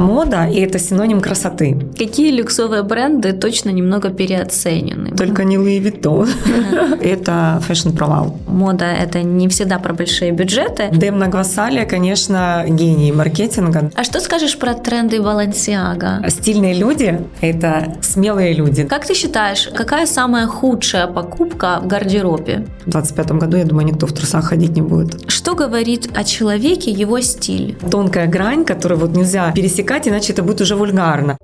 Мода, и это синоним красоты. Какие люксовые бренды точно немного переоценены? Только не Луи Виттон. Это фэшн-провал. Мода – это не всегда про большие бюджеты. Демна Гвасалия, конечно, гений маркетинга. А что скажешь про тренды Balenciaga? Стильные люди – это смелые люди. Как ты считаешь, какая самая худшая покупка в гардеробе? В 2025 году, я думаю, никто в трусах ходить не будет. Что говорит о человеке его стиль? Тонкая грань, которую вот нельзя пересекать, иначе это будет уже вульгарно.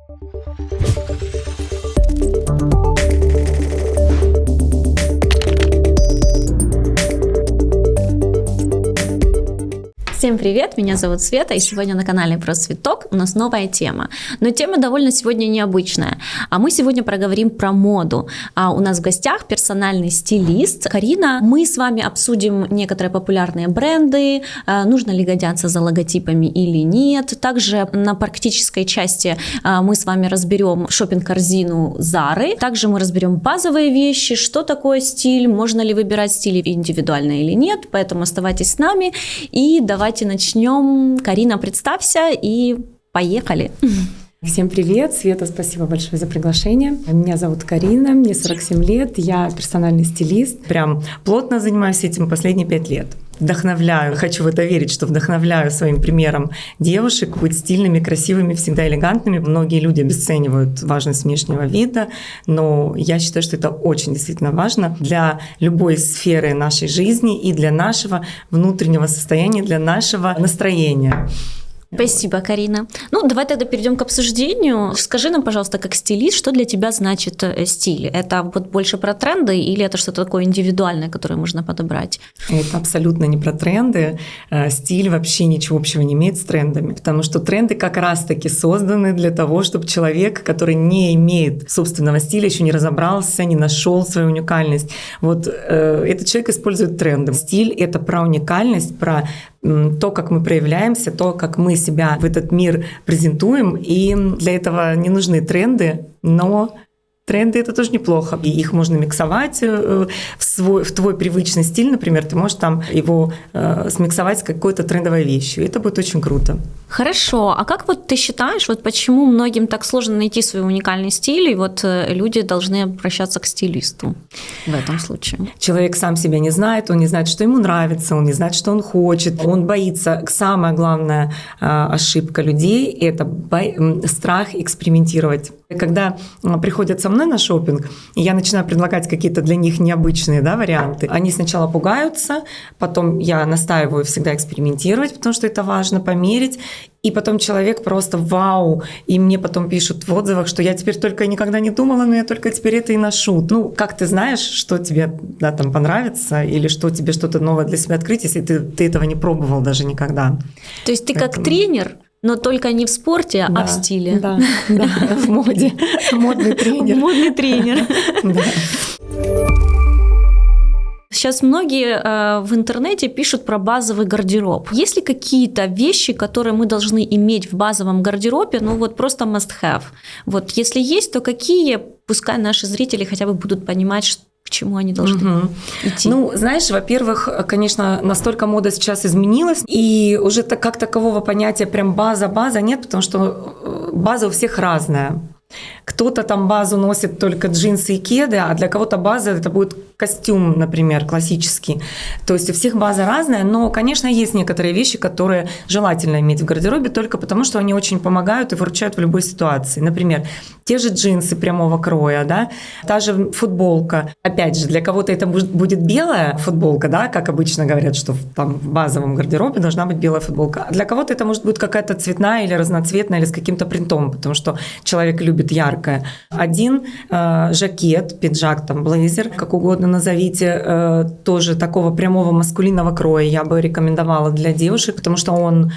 Всем привет, меня зовут Света, и сегодня на канале Про Цветок у нас новая тема. Но тема довольно сегодня необычная. А мы сегодня проговорим про моду. А у нас в гостях персональный стилист Карина. Мы с вами обсудим некоторые популярные бренды, нужно ли годятся за логотипами или нет. Также на практической части мы с вами разберем шопинг-корзину Зары. Также мы разберем базовые вещи, что такое стиль, можно ли выбирать стиль индивидуально или нет. Поэтому оставайтесь с нами и давайте начнем. Карина, представься и поехали. Всем привет, Света, спасибо большое за приглашение. Меня зовут Карина, мне 47 лет, я персональный стилист. Прям плотно занимаюсь этим последние 5 лет. Вдохновляю, хочу в это верить, что вдохновляю своим примером девушек быть стильными, красивыми, всегда элегантными. Многие люди обесценивают важность внешнего вида, но я считаю, что это очень действительно важно для любой сферы нашей жизни и для нашего внутреннего состояния, для нашего настроения. Спасибо, Карина. Ну, давай тогда перейдем к обсуждению. Скажи нам, пожалуйста, как стилист, что для тебя значит стиль? Это вот больше про тренды или это что-то такое индивидуальное, которое можно подобрать? Это абсолютно не про тренды. Стиль вообще ничего общего не имеет с трендами, потому что тренды как раз-таки созданы для того, чтобы человек, который не имеет собственного стиля, еще не разобрался, не нашел свою уникальность. Вот этот человек использует тренды. Стиль — это про уникальность, про то, как мы проявляемся, то, как мы себя в этот мир презентуем. И для этого не нужны тренды, но тренды — это тоже неплохо. И их можно миксовать в твой привычный стиль, например, ты можешь там его смиксовать с какой-то трендовой вещью. Это будет очень круто. Хорошо. А как вот ты считаешь, вот почему многим так сложно найти свой уникальный стиль, и вот люди должны обращаться к стилисту в этом случае? Человек сам себя не знает, он не знает, что ему нравится, он не знает, что он хочет, он боится. Самая главная ошибка людей — это страх экспериментировать. Когда приходят со мной на шопинг, и я начинаю предлагать какие-то для них необычные варианты, они сначала пугаются, потом я настаиваю всегда экспериментировать, потому что это важно, померить. И потом человек просто вау, и мне потом пишут в отзывах, что я теперь только никогда не думала, но я только теперь это и ношу. Ну, как ты знаешь, что тебе там понравится, или что тебе что-то новое для себя открыть, если ты этого не пробовал даже никогда. То есть ты как тренер, но только не в спорте, а в стиле. Да, в моде. Модный тренер. Модный тренер. Сейчас многие в интернете пишут про базовый гардероб. Есть ли какие-то вещи, которые мы должны иметь в базовом гардеробе, ну вот просто must have? Вот если есть, то какие, пускай наши зрители хотя бы будут понимать, к чему они должны идти? Ну, знаешь, во-первых, конечно, настолько мода сейчас изменилась, и уже как такового понятия прям база нет, потому что база у всех разная. Кто-то там базу носит только джинсы и кеды, а для кого-то база это будет костюм, например, классический. То есть у всех база разная, но, конечно, есть некоторые вещи, которые желательно иметь в гардеробе только потому, что они очень помогают и выручают в любой ситуации. Например, те же джинсы прямого кроя, та же футболка. Опять же, для кого-то это будет белая футболка, как обычно говорят, что там в базовом гардеробе должна быть белая футболка. А для кого-то это может быть какая-то цветная или разноцветная, или с каким-то принтом, потому что человек любит яркое. Один жакет, пиджак, блейзер, как угодно назовите, тоже такого прямого маскулинного кроя я бы рекомендовала для девушек, потому что он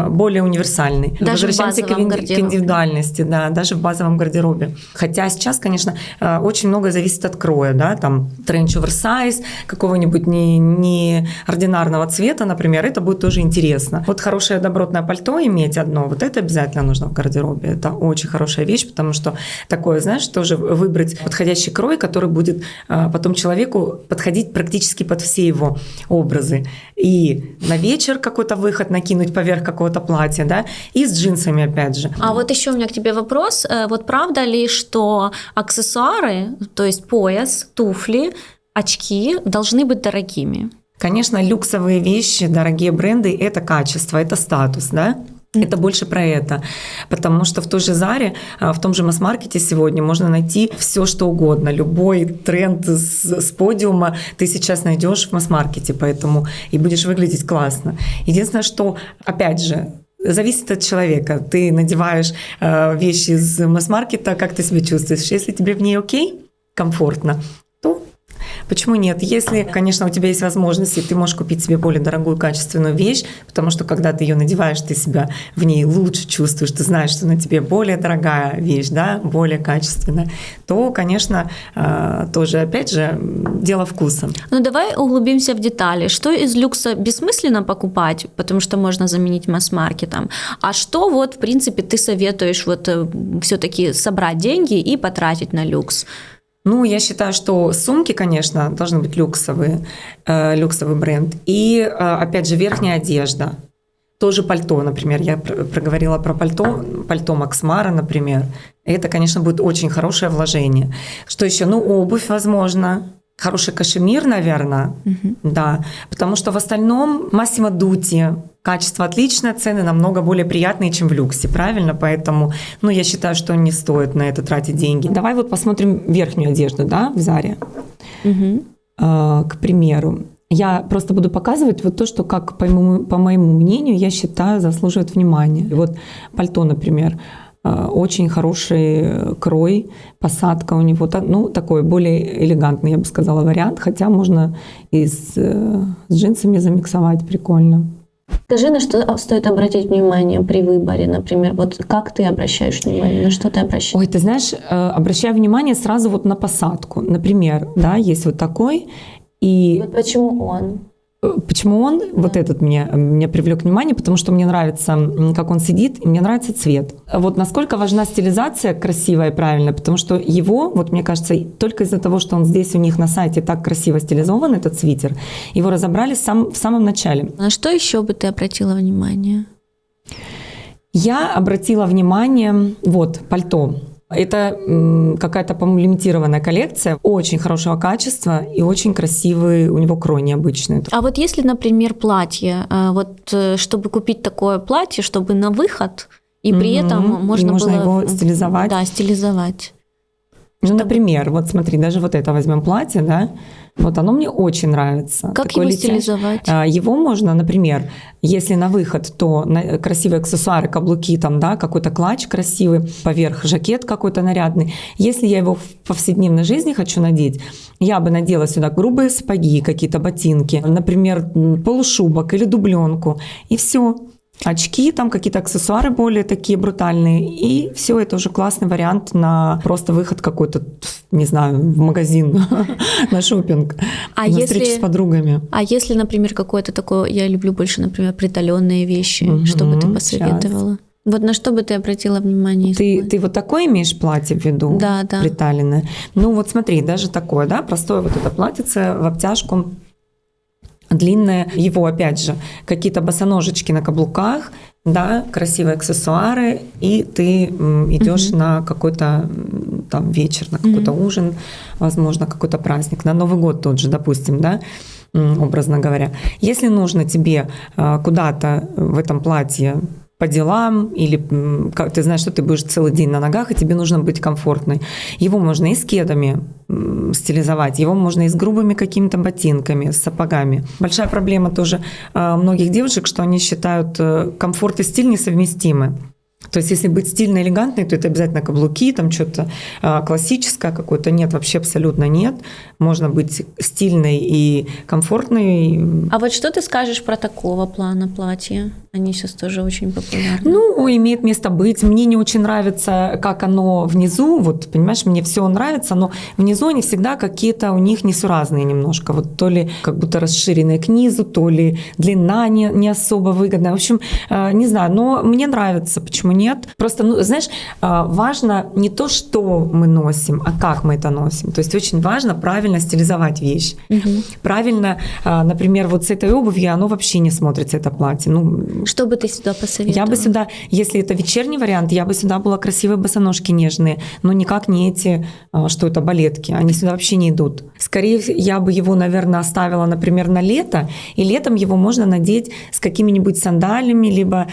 более универсальный. Даже возвращаемся к индивидуальности, даже в базовом гардеробе. Хотя сейчас, конечно, очень многое зависит от кроя, там тренч оверсайз, какого-нибудь неординарного цвета, например, это будет тоже интересно. Вот хорошее добротное пальто иметь одно, вот это обязательно нужно в гардеробе. Это очень хорошая вещь, потому что такое, знаешь, тоже выбрать подходящий крой, который будет потом человеку подходить практически под все его образы. И на вечер какой-то выход накинуть поверх какого-то платья, да, и с джинсами опять же. А вот еще у меня к тебе вопрос. Вот правда ли, что аксессуары, то есть пояс, туфли, очки должны быть дорогими? Конечно, люксовые вещи, дорогие бренды – это качество, это статус, да? Это больше про это. Потому что в той же Заре, в том же масс-маркете сегодня можно найти все, что угодно. Любой тренд с подиума ты сейчас найдешь в масс-маркете, поэтому и будешь выглядеть классно. Единственное, что, опять же, зависит от человека. Ты надеваешь вещи из масс-маркета, как ты себя чувствуешь. Если тебе в ней окей, комфортно, то почему нет? Если, конечно, у тебя есть возможность, и ты можешь купить себе более дорогую качественную вещь, потому что когда ты ее надеваешь, ты себя в ней лучше чувствуешь, ты знаешь, что на тебе более дорогая вещь, да, более качественная, то, конечно, тоже, опять же, дело вкуса. Ну, давай углубимся в детали. Что из люкса бессмысленно покупать, потому что можно заменить масс-маркетом, а что вот, в принципе, ты советуешь вот все-таки собрать деньги и потратить на люкс? Ну, я считаю, что сумки, конечно, должны быть люксовые, люксовый бренд. И, опять же, верхняя одежда. Тоже пальто, например. Я проговорила про пальто Макс Мара, например. Это, конечно, будет очень хорошее вложение. Что еще? Ну, обувь, возможно. Хороший кашемир, наверное, да. Потому что в остальном Massimo Dutti, качество отличное, цены намного более приятные, чем в люксе, правильно? Поэтому, ну, я считаю, что не стоит на это тратить деньги. Давай вот посмотрим верхнюю одежду, да, в Заре, к примеру. Я просто буду показывать вот то, что, как по моему мнению, я считаю, заслуживает внимания. Вот пальто, например. Очень хороший крой, посадка у него, ну, такой более элегантный, я бы сказала, вариант, хотя можно и с джинсами замиксовать, прикольно. Скажи, на что стоит обратить внимание при выборе, например, вот как ты обращаешь внимание, на что ты обращаешь? Ой, ты знаешь, обращаю внимание сразу вот на посадку. Например, да, есть вот такой, и... Вот почему он? Почему он? Да. Вот этот меня привлек внимание, потому что мне нравится, как он сидит, и мне нравится цвет. Вот насколько важна стилизация красивая и правильная, потому что его, вот мне кажется, только из-за того, что он здесь у них на сайте так красиво стилизован, этот свитер, его разобрали в самом начале. На что еще бы ты обратила внимание? Я обратила внимание, вот, пальто. Это какая-то, по-моему, лимитированная коллекция, очень хорошего качества и очень красивый у него крой необычный. А вот если, например, платье, вот чтобы купить такое платье, чтобы на выход, и при этом можно было его стилизовать. Да, стилизовать. Ну, например, вот смотри, даже вот это возьмем платье, да, вот оно мне очень нравится. Как его стилизовать? Его можно, например, если на выход, то красивые аксессуары, каблуки, там, да, какой-то клатч красивый, поверх жакет какой-то нарядный. Если я его в повседневной жизни хочу надеть, я бы надела сюда грубые сапоги, какие-то ботинки, например, полушубок или дубленку, и все. Очки, там какие-то аксессуары более такие брутальные. И все, это уже классный вариант на просто выход какой-то, не знаю, в магазин, на шопинг, на встречу с подругами. А если, например, какое-то такое, я люблю больше, например, приталенные вещи, что бы ты посоветовала? Вот на что бы ты обратила внимание? Ты вот такое имеешь платье в виду? Да. Приталенное. Ну вот смотри, даже такое, да, простое вот это платьице в обтяжку, длинное, его, опять же, какие-то босоножечки на каблуках, да, красивые аксессуары, и ты идешь на какой-то там вечер, на какой-то ужин, возможно, какой-то праздник, на Новый год тот же, допустим, да, образно говоря. Если нужно тебе куда-то в этом платье по делам, или ты знаешь, что ты будешь целый день на ногах, и тебе нужно быть комфортной. Его можно и с кедами стилизовать, его можно и с грубыми какими-то ботинками, с сапогами. Большая проблема тоже многих девушек, что они считают комфорт и стиль несовместимы. То есть если быть стильно элегантной, то это обязательно каблуки, там что-то классическое какое-то. Нет, вообще абсолютно нет. Можно быть стильной и комфортной. А вот что ты скажешь про такого плана платья? Они сейчас тоже очень популярны. Ну, имеет место быть. Мне не очень нравится, как оно внизу. Вот, понимаешь, мне все нравится, но внизу они всегда какие-то у них несуразные немножко. Вот то ли как будто расширенные к низу, то ли длина не особо выгодная. В общем, не знаю, но мне нравится. Почему почему нет? Просто, ну, знаешь, важно не то, что мы носим, а как мы это носим. То есть очень важно правильно стилизовать вещь. Правильно, например, вот с этой обувью оно вообще не смотрится, это платье. Ну, что бы ты сюда посоветовала? я бы сюда, если это вечерний вариант, я бы сюда была красивые босоножки нежные, но никак не эти, что это, балетки. Они сюда вообще не идут. Скорее, я бы его, наверное, оставила, например, на лето, и летом его можно надеть с какими-нибудь сандалями, либо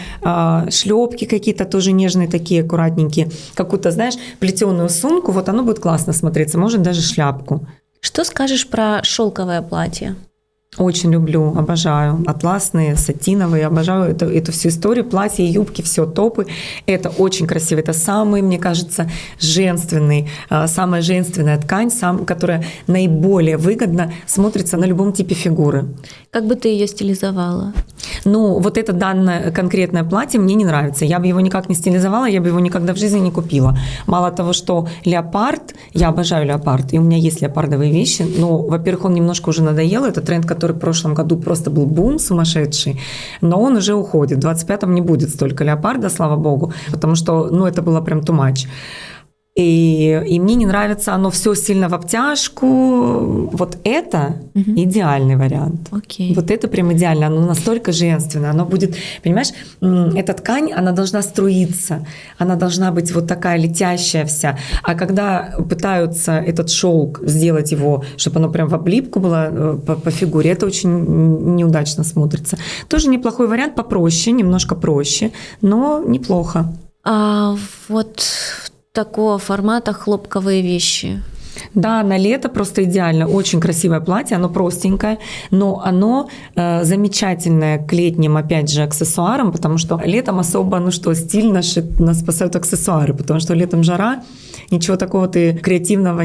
шлепки какие-то тоже нежные такие, аккуратненькие, какую-то, знаешь, плетеную сумку, вот оно будет классно смотреться, может даже шляпку. Что скажешь про шелковое платье? Очень люблю, обожаю. Атласные, сатиновые, обожаю эту всю историю. Платья, юбки, все, топы. Это очень красиво. Это самый, мне кажется, самая женственная ткань, которая наиболее выгодно смотрится на любом типе фигуры. Как бы ты ее стилизовала? Ну, вот это данное конкретное платье мне не нравится. Я бы его никак не стилизовала, я бы его никогда в жизни не купила. Мало того, что леопард, я обожаю леопард, и у меня есть леопардовые вещи, но, во-первых, он немножко уже надоел, это тренд, который в прошлом году просто был бум сумасшедший, но он уже уходит. В 25-м не будет столько леопарда, слава богу, потому что, ну, это было прям too much. И мне не нравится оно все сильно в обтяжку. Вот это идеальный вариант. Окей. Вот это прям идеально. Оно настолько женственное. Оно будет, понимаешь, эта ткань, она должна струиться. Она должна быть вот такая летящая вся. А когда пытаются этот шелк сделать его, чтобы оно прям в облипку было по фигуре, это очень неудачно смотрится. Тоже неплохой вариант, попроще, немножко проще, но неплохо. А вот такого формата хлопковые вещи? Да, на лето просто идеально. Очень красивое платье, оно простенькое, но оно замечательное к летним, опять же, аксессуарам, потому что летом особо, стиль нас спасают аксессуары, потому что летом жара, ничего такого ты креативного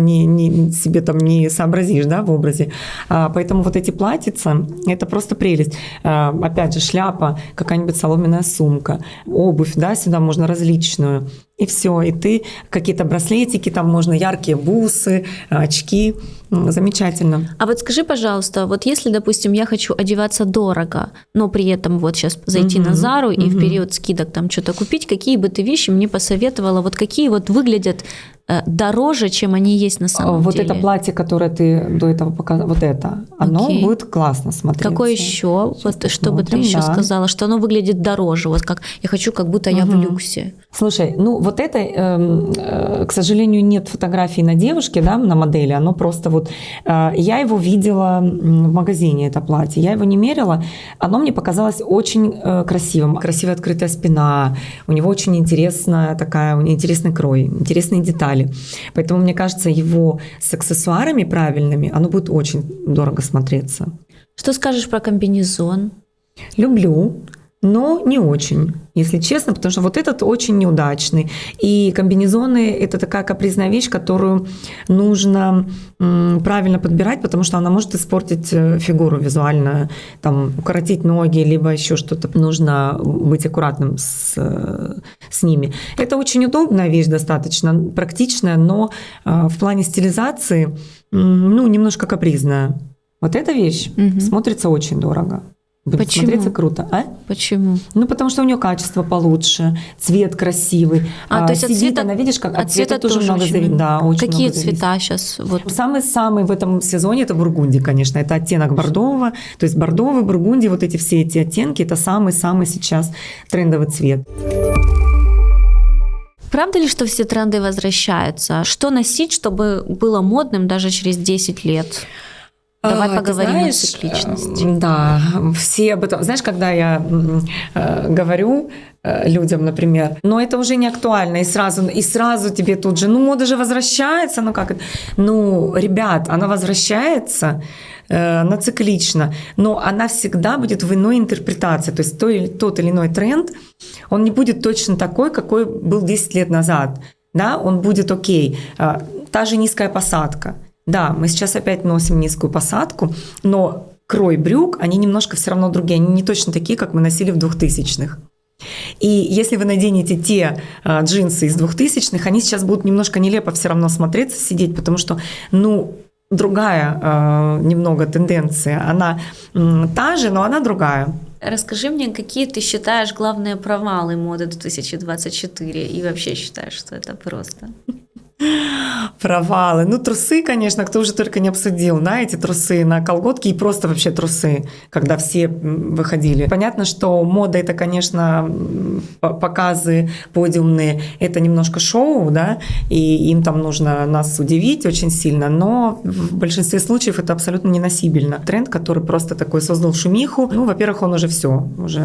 себе там не сообразишь, да, в образе. Поэтому вот эти платьица, это просто прелесть. Опять же, шляпа, какая-нибудь соломенная сумка, обувь, да, сюда можно различную. И все, и ты какие-то браслетики, там можно яркие бусы, очки. Замечательно. А вот скажи, пожалуйста, вот если, допустим, я хочу одеваться дорого, но при этом вот сейчас зайти на Зару и в период скидок там что-то купить, какие бы ты вещи мне посоветовала, вот какие вот выглядят дороже, чем они есть на самом вот деле? Вот это платье, которое ты до этого показала, вот это, оно будет классно смотреться. Какое еще? Вот что бы ты еще сказала, что оно выглядит дороже, вот как я хочу, как будто я в люксе. Слушай, вот это, к сожалению, нет фотографии на девушке, да, на модели, оно просто вот, я его видела в магазине, это платье, я его не мерила, оно мне показалось очень красивым, красивая открытая спина, у него очень интересный крой, интересные детали, поэтому мне кажется, его с аксессуарами правильными, оно будет очень дорого смотреться. Что скажешь про комбинезон? Люблю, но не очень, если честно, потому что вот этот очень неудачный. И комбинезоны – это такая капризная вещь, которую нужно правильно подбирать, потому что она может испортить фигуру визуально, там, укоротить ноги, либо еще что-то. Нужно быть аккуратным с ними. Это очень удобная вещь, достаточно практичная, но в плане стилизации немножко капризная. Вот эта вещь смотрится очень дорого. Будет Почему? Смотреться круто. Почему? Потому что у нее качество получше, цвет красивый. То есть сидит, от цвета, она, видишь, как от цвета тоже много зависит. Да, очень Какие много цвета зависит. сейчас? Вот. Самый в этом сезоне это бургунди, конечно. Это оттенок бордового. То есть бордовый, бургунди, вот все эти оттенки, это самый-самый сейчас трендовый цвет. Правда ли, что все тренды возвращаются? Что носить, чтобы было модным даже через 10 лет? Давай поговорим о цикличности. Да, все об этом. Знаешь, когда я говорю людям, например, но это уже не актуально, и сразу тебе тут же, мода же возвращается, как это? Ребят, она возвращается, она циклична, но она всегда будет в иной интерпретации, то есть тот или иной тренд, он не будет точно такой, какой был 10 лет назад, да, он будет окей, та же низкая посадка. Да, мы сейчас опять носим низкую посадку, но крой брюк, они немножко все равно другие, они не точно такие, как мы носили в 2000-х. И если вы наденете те джинсы из 2000-х, они сейчас будут немножко нелепо все равно смотреться, сидеть, потому что, другая немного тенденция. Она та же, но она другая. Расскажи мне, какие ты считаешь главные провалы моды 2024 и вообще считаешь, что это просто? Провалы. Ну, трусы, конечно, кто уже только не обсудил, да, эти трусы на колготки и просто вообще трусы, когда все выходили. Понятно, что мода — это, конечно, показы подиумные, это немножко шоу, да, и им там нужно нас удивить очень сильно, но в большинстве случаев это абсолютно неносибельно. Тренд, который просто такой создал шумиху, ну, во-первых, он уже все, уже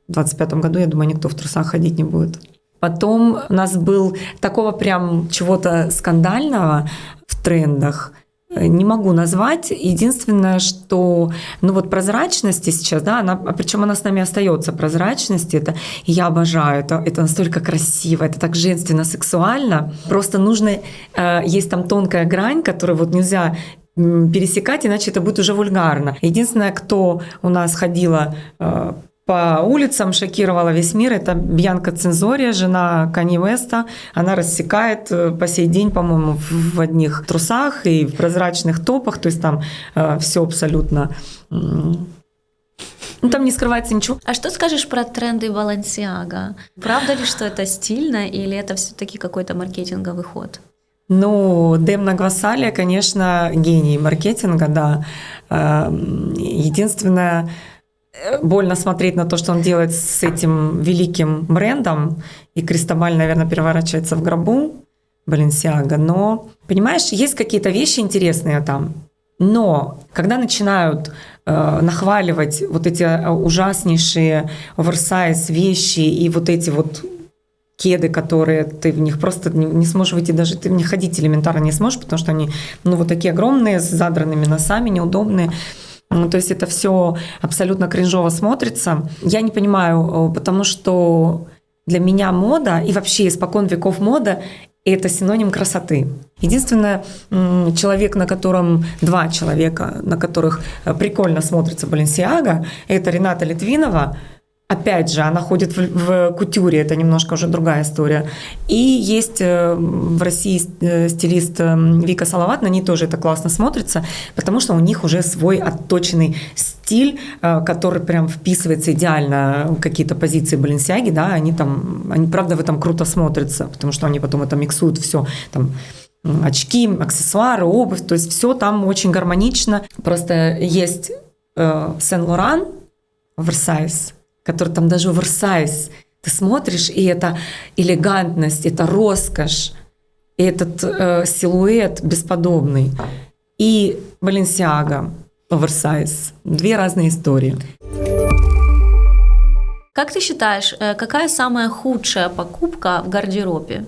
в 2025 году, я думаю, никто в трусах ходить не будет. Потом у нас был такого прям чего-то скандального в трендах. Не могу назвать. Единственное, что ну вот прозрачности сейчас, да, причем она с нами остается, прозрачность, это я обожаю, это настолько красиво, это так женственно, сексуально. Просто нужно, есть там тонкая грань, которую вот нельзя пересекать, иначе это будет уже вульгарно. Единственное, кто у нас ходила по улицам, шокировала весь мир, это Бьянка Цензория, жена Канье Уэста. Она рассекает по сей день, по-моему, в одних трусах и в прозрачных топах, то есть там все абсолютно... Ну, там не скрывается ничего. А что скажешь про тренды Balenciaga? Правда ли, что это стильно, или это все-таки какой-то маркетинговый ход? Ну, Демна Гвасалия, конечно, гений маркетинга, да. Единственное, больно смотреть на то, что он делает с этим великим брендом, и Кристобаль, наверное, переворачивается в гробу, Balenciaga, но, понимаешь, есть какие-то вещи интересные там, но когда начинают нахваливать вот эти ужаснейшие оверсайз вещи и вот эти вот кеды, которые ты в них просто не сможешь выйти, даже ты в них ходить элементарно не сможешь, потому что они, ну, вот такие огромные, с задранными носами, неудобные. То есть это все абсолютно кринжово смотрится. Я не понимаю, потому что для меня мода и вообще испокон веков мода — это синоним красоты. Единственное, два человека, на которых прикольно смотрится Balenciaga, это Рената Литвинова. Опять же, она ходит в кутюре, это немножко уже другая история. И есть в России стилист Вика Салават, на ней тоже это классно смотрится, потому что у них уже свой отточенный стиль, который прям вписывается идеально в какие-то позиции Balenciaga, да, они правда в этом круто смотрятся, потому что они потом это миксуют все, там, очки, аксессуары, обувь, то есть все там очень гармонично. Просто есть Сен-Лоран, оверсайз, который там даже оверсайз. Ты смотришь, и это элегантность, это роскошь, и этот силуэт бесподобный. И Balenciaga, оверсайз. Две разные истории. Как ты считаешь, какая самая худшая покупка в гардеробе?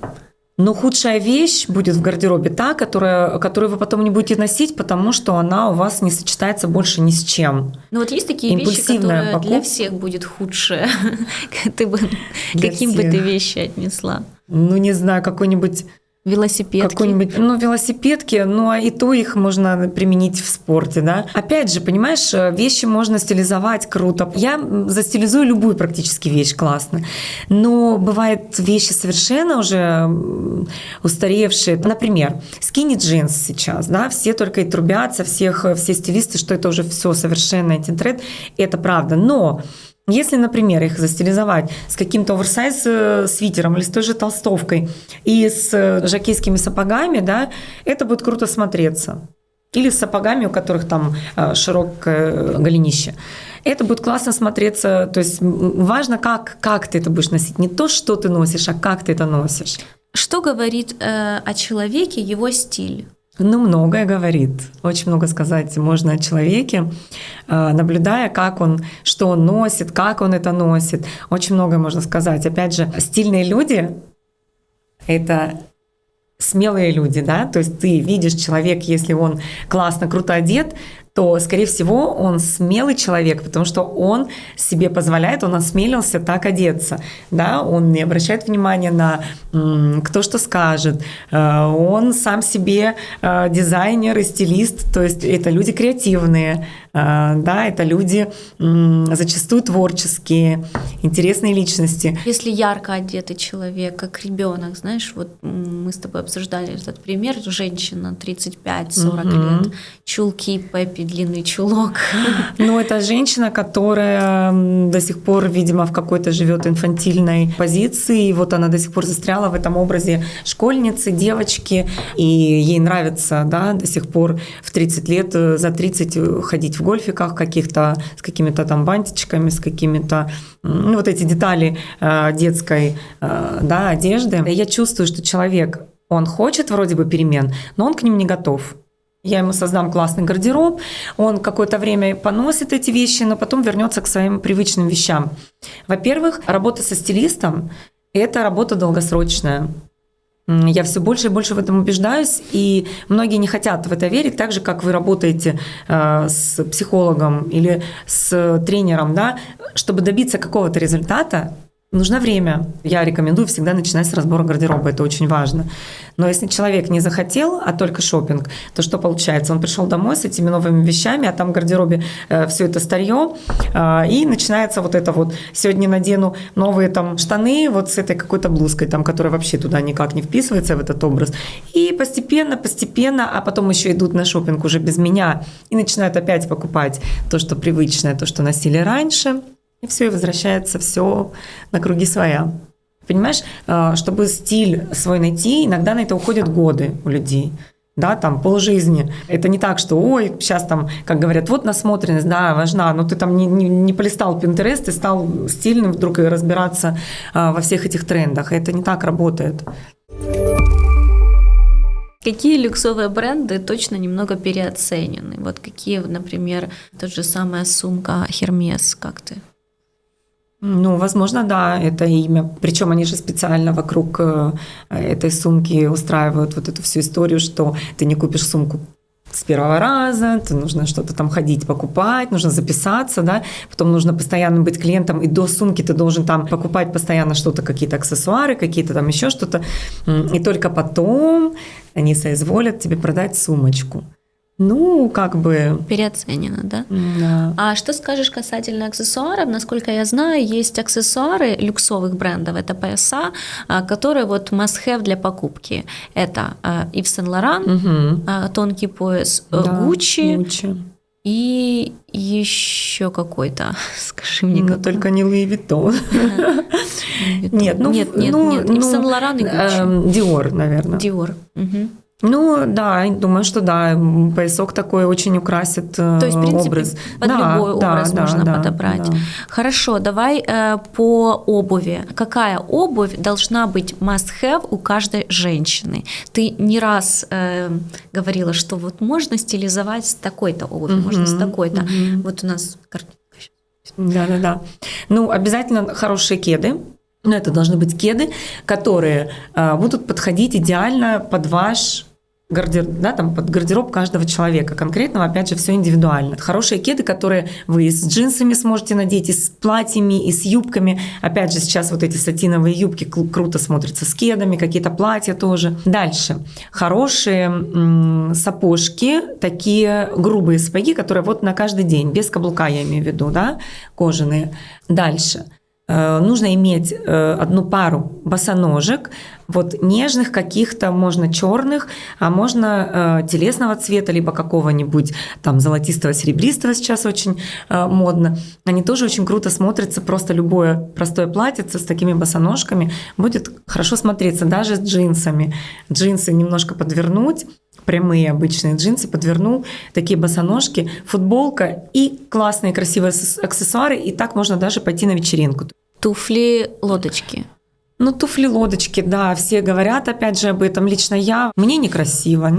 Но худшая вещь будет в гардеробе та, которую вы потом не будете носить, потому что она у вас не сочетается больше ни с чем. Ну вот есть такие вещи, которые для всех будет худшие. Каким бы ты вещи отнесла? Ну, не знаю, какой-нибудь... Велосипедки. Велосипедки, и то их можно применить в спорте, да. Опять же, понимаешь, вещи можно стилизовать круто. Я застилизую любую практически вещь классно. Но бывают вещи совершенно уже устаревшие. Например, скини джинс сейчас, да, все только и трубятся, все стилисты, что это уже все совершенно антитренд. Это правда. Но если, например, их застилизовать с каким-то оверсайз-свитером или с той же толстовкой и с жокейскими сапогами, да, это будет круто смотреться. Или с сапогами, у которых там широкое голенище. Это будет классно смотреться. То есть важно, как ты это будешь носить. Не то, что ты носишь, а как ты это носишь. Что говорит о человеке его стиль? Ну, многое говорит. Очень много сказать можно о человеке, наблюдая, что он носит, как он это носит. Очень многое можно сказать. Опять же, стильные люди — это смелые люди, да? То есть ты видишь человека, если он классно, круто одет, то, скорее всего, он смелый человек, потому что он себе позволяет, он осмелился так одеться. Да? Он не обращает внимания на кто что скажет. Он сам себе дизайнер и стилист, то есть это люди креативные. Да, это люди зачастую творческие, интересные личности. Если ярко одетый человек, как ребенок, знаешь, вот мы с тобой обсуждали этот пример, женщина 35-40 лет, чулки Пеппи, длинный чулок. Ну, это женщина, которая до сих пор, видимо, в какой-то живет инфантильной позиции, и вот она до сих пор застряла в этом образе школьницы, девочки, и ей нравится, да, до сих пор в 30 лет, за 30 ходить в гольфиках каких-то, с какими-то там бантичками, с какими-то, ну, вот эти детали детской, да, одежды. Я чувствую, что человек, он хочет вроде бы перемен, но он к ним не готов. Я ему создам классный гардероб, он какое-то время поносит эти вещи, но потом вернется к своим привычным вещам. Во-первых, работа со стилистом – это работа долгосрочная. Я все больше и больше в этом убеждаюсь, и многие не хотят в это верить, так же, как вы работаете с психологом или с тренером, да, чтобы добиться какого-то результата, нужно время. Я рекомендую всегда начинать с разбора гардероба, это очень важно. Но если человек не захотел, а только шопинг, то что получается? Он пришел домой с этими новыми вещами, а там в гардеробе все это старье, и начинается вот это вот. Сегодня надену новые там штаны вот с этой какой-то блузкой, там, которая вообще туда никак не вписывается в этот образ. И постепенно, а потом еще идут на шопинг уже без меня и начинают опять покупать то, что привычное, то, что носили раньше. И все, и возвращается все на круги своя. Понимаешь, чтобы стиль свой найти, иногда на это уходят годы у людей. Да, там полжизни. Это не так, что ой, сейчас там, как говорят, вот насмотренность, да, важна, но ты там не полистал Pinterest и стал стильным вдруг и разбираться во всех этих трендах. Это не так работает. Какие люксовые бренды точно немного переоценены? Вот какие, например, тот же самая сумка Hermes, как ты? Ну, возможно, да, это имя. Причем они же специально вокруг этой сумки устраивают вот эту всю историю, что ты не купишь сумку с первого раза, то нужно что-то там ходить покупать, нужно записаться, да, потом нужно постоянно быть клиентом, и до сумки ты должен там покупать постоянно что-то, какие-то аксессуары, какие-то там еще что-то, и только потом они соизволят тебе продать сумочку. Ну, как бы... Переоценено, да? Да. А что скажешь касательно аксессуаров? Насколько я знаю, есть аксессуары люксовых брендов, это пояса, которые вот must-have для покупки. Это Yves Saint Laurent, тонкий пояс, Gucci и еще какой-то, скажи мне, какой. Только не Louis Vuitton. Нет, Yves Saint Laurent и Gucci. Dior, наверное. Dior. Ну да, думаю, что да, поясок такой очень украсит образ. То есть, в принципе, под любой образ можно подобрать. Да. Хорошо, давай по обуви. Какая обувь должна быть must-have у каждой женщины? Ты не раз говорила, что вот можно стилизовать с такой-то обувью, можно с такой-то. Вот у нас картинка. Да. Ну, обязательно хорошие кеды. Но это должны быть кеды, которые будут подходить идеально под ваш гардероб, да, там, под гардероб каждого человека. Конкретно, опять же, все индивидуально. Хорошие кеды, которые вы и с джинсами сможете надеть, и с платьями, и с юбками. Опять же, сейчас вот эти сатиновые юбки круто смотрятся с кедами, какие-то платья тоже. Дальше. Хорошие сапожки, такие грубые сапоги, которые вот на каждый день, без каблука, я имею в виду, да, кожаные. Дальше. Нужно иметь одну пару босоножек, вот нежных каких-то, можно черных, а можно телесного цвета, либо какого-нибудь там золотистого, серебристого, сейчас очень модно. Они тоже очень круто смотрятся, просто любое простое платьице с такими босоножками будет хорошо смотреться, даже с джинсами. Джинсы немножко подвернуть, прямые обычные джинсы, подвернул, такие босоножки, футболка и классные красивые аксессуары, и так можно даже пойти на вечеринку. Туфли-лодочки. Ну, туфли-лодочки, да, все говорят, опять же, об этом. Лично мне некрасиво.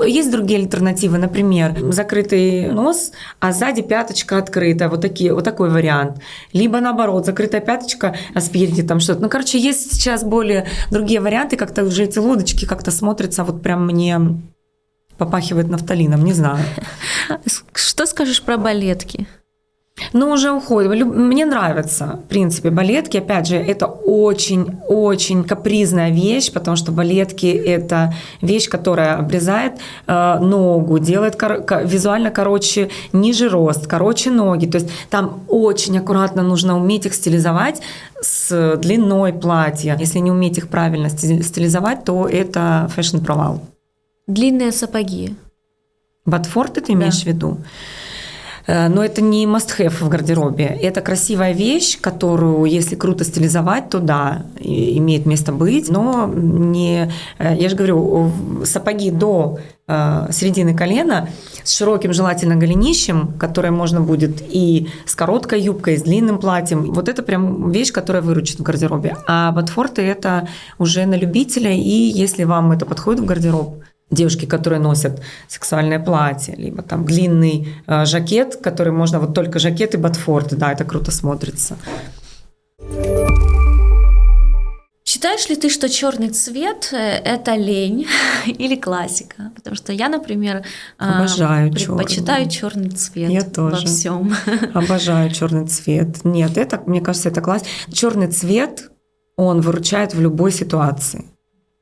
Есть другие альтернативы, например, закрытый нос, а сзади пяточка открыта, вот такой вариант. Либо наоборот, закрытая пяточка, а спереди там что-то. Ну, короче, есть сейчас более другие варианты, как-то уже эти лодочки как-то смотрятся, вот прям мне попахивает нафталином, не знаю. Что скажешь про балетки? Но уже уходит. Мне нравятся, в принципе, балетки. Опять же, это очень-очень капризная вещь, потому что балетки – это вещь, которая обрезает ногу, делает визуально короче, ниже рост, короче ноги. То есть там очень аккуратно нужно уметь их стилизовать с длиной платья. Если не уметь их правильно стилизовать, то это фэшн-провал. Длинные сапоги. Ботфорты ты имеешь в виду? Но это не must-have в гардеробе. Это красивая вещь, которую, если круто стилизовать, то да, имеет место быть. Но не, я же говорю, сапоги до середины колена с широким желательно голенищем, которое можно будет и с короткой юбкой, и с длинным платьем. Вот это прям вещь, которая выручит в гардеробе. А ботфорты – это уже на любителя, и если вам это подходит в гардероб, девушки, которые носят сексуальное платье, либо там длинный жакет, который можно вот только жакет и ботфорты, да, это круто смотрится. Считаешь ли ты, что черный цвет – это лень или классика? Потому что я, например, обожаю предпочитаю черный цвет. Я тоже. Во всем. Обожаю черный цвет. Нет, это, мне кажется, это класс. Черный цвет, он выручает в любой ситуации.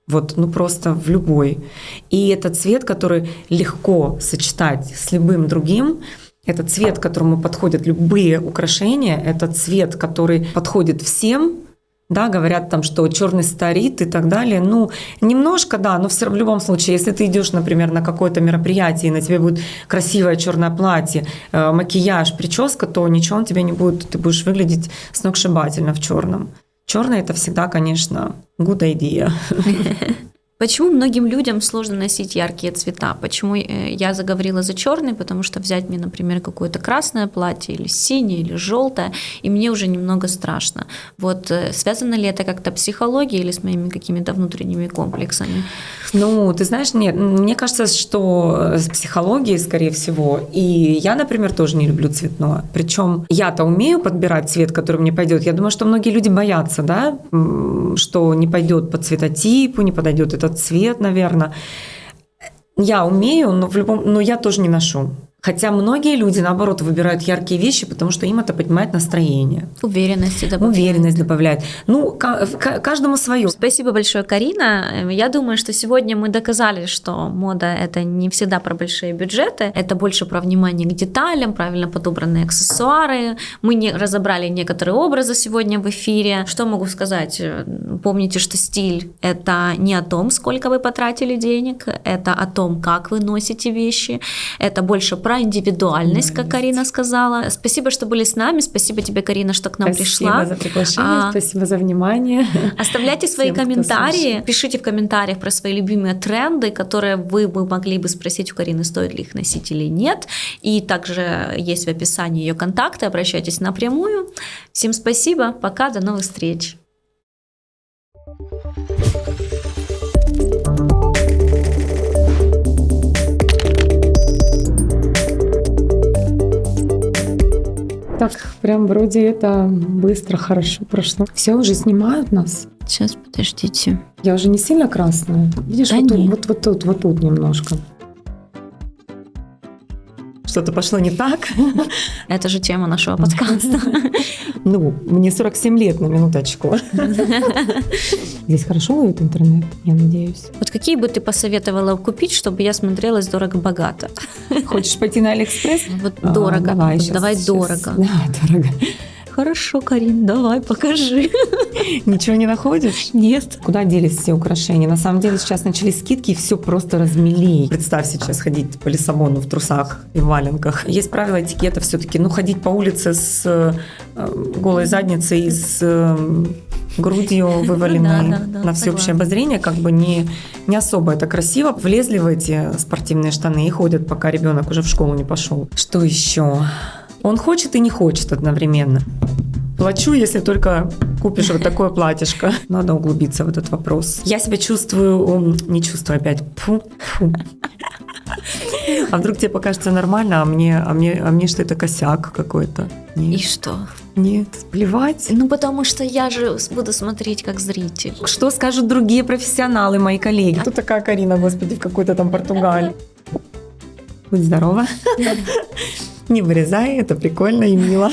Вот, ну просто в любой. И это цвет, который легко сочетать с любым другим. Это цвет, к которому подходят любые украшения. Это цвет, который подходит всем. Да, говорят там, что черный старит и так далее. Ну, немножко, да, но все в любом случае, если ты идешь, например, на какое-то мероприятие, и на тебе будет красивое черное платье, макияж, прическа, то ничего он тебе не будет, ты будешь выглядеть сногсшибательно в черном. Черный – это всегда, конечно, good idea. Почему многим людям сложно носить яркие цвета? Почему я заговорила за черный? Потому что взять мне, например, какое-то красное платье или синее, или желтое, и мне уже немного страшно. Вот связано ли это как-то психологией или с моими какими-то внутренними комплексами? Ну, ты знаешь, нет, мне кажется, что с психологией, скорее всего, и я, например, тоже не люблю цветное. Причем я-то умею подбирать цвет, который мне пойдет. Я думаю, что многие люди боятся, да, что не пойдет по цветотипу, не подойдет этот цвет, наверное. Я умею, но я тоже не ношу. Хотя многие люди, наоборот, выбирают яркие вещи, потому что им это поднимает настроение. Уверенность добавляет. Ну, каждому свое. Спасибо большое, Карина. Я думаю, что сегодня мы доказали, что мода – это не всегда про большие бюджеты, это больше про внимание к деталям, правильно подобранные аксессуары. Мы разобрали некоторые образы сегодня в эфире. Что могу сказать? Помните, что стиль – это не о том, сколько вы потратили денег, это о том, как вы носите вещи, это больше про индивидуальность, как Карина сказала. Спасибо, что были с нами. Спасибо тебе, Карина, что к нам пришла. Спасибо за приглашение, спасибо за внимание. Оставляйте свои комментарии, пишите в комментариях про свои любимые тренды, которые вы могли бы спросить у Карины, стоит ли их носить или нет. И также есть в описании ее контакты, обращайтесь напрямую. Всем спасибо, пока, до новых встреч. Так, прям вроде это быстро, хорошо прошло. Все, уже снимают нас? Сейчас, подождите. Я уже не сильно красная? Видишь, да вот тут немножко. Что-то пошло не так. Это же тема нашего подкаста. Ну, мне 47 лет, на минуточку. Здесь хорошо ловит интернет, я надеюсь. Вот какие бы ты посоветовала купить, чтобы я смотрелась дорого-богато? Хочешь пойти на Алиэкспресс? Вот дорого. Давай дорого. Да, дорого. Хорошо, Карин, давай, покажи. Ничего не находишь? Нет. Куда делись все украшения? На самом деле сейчас начались скидки, и все просто размели. Представь сейчас ходить по Лиссабону в трусах и в валенках. Есть правила этикета все-таки. Ну, ходить по улице с голой задницей и с грудью вываленной на всеобщее обозрение, как бы не особо это красиво. Влезли в эти спортивные штаны и ходят, пока ребенок уже в школу не пошел. Что еще? Он хочет и не хочет одновременно. Плачу, если только купишь вот такое платьишко. Надо углубиться в этот вопрос. Я себя чувствую... Не чувствую опять. Фу. А вдруг тебе покажется нормально, а мне что это косяк какой-то. Нет. И что? Нет, плевать. Ну, потому что я же буду смотреть как зритель. Что скажут другие профессионалы, мои коллеги? Кто такая Карина, господи, в какой-то там Португалии? Будь здорова. Не вырезай, это прикольно и мило.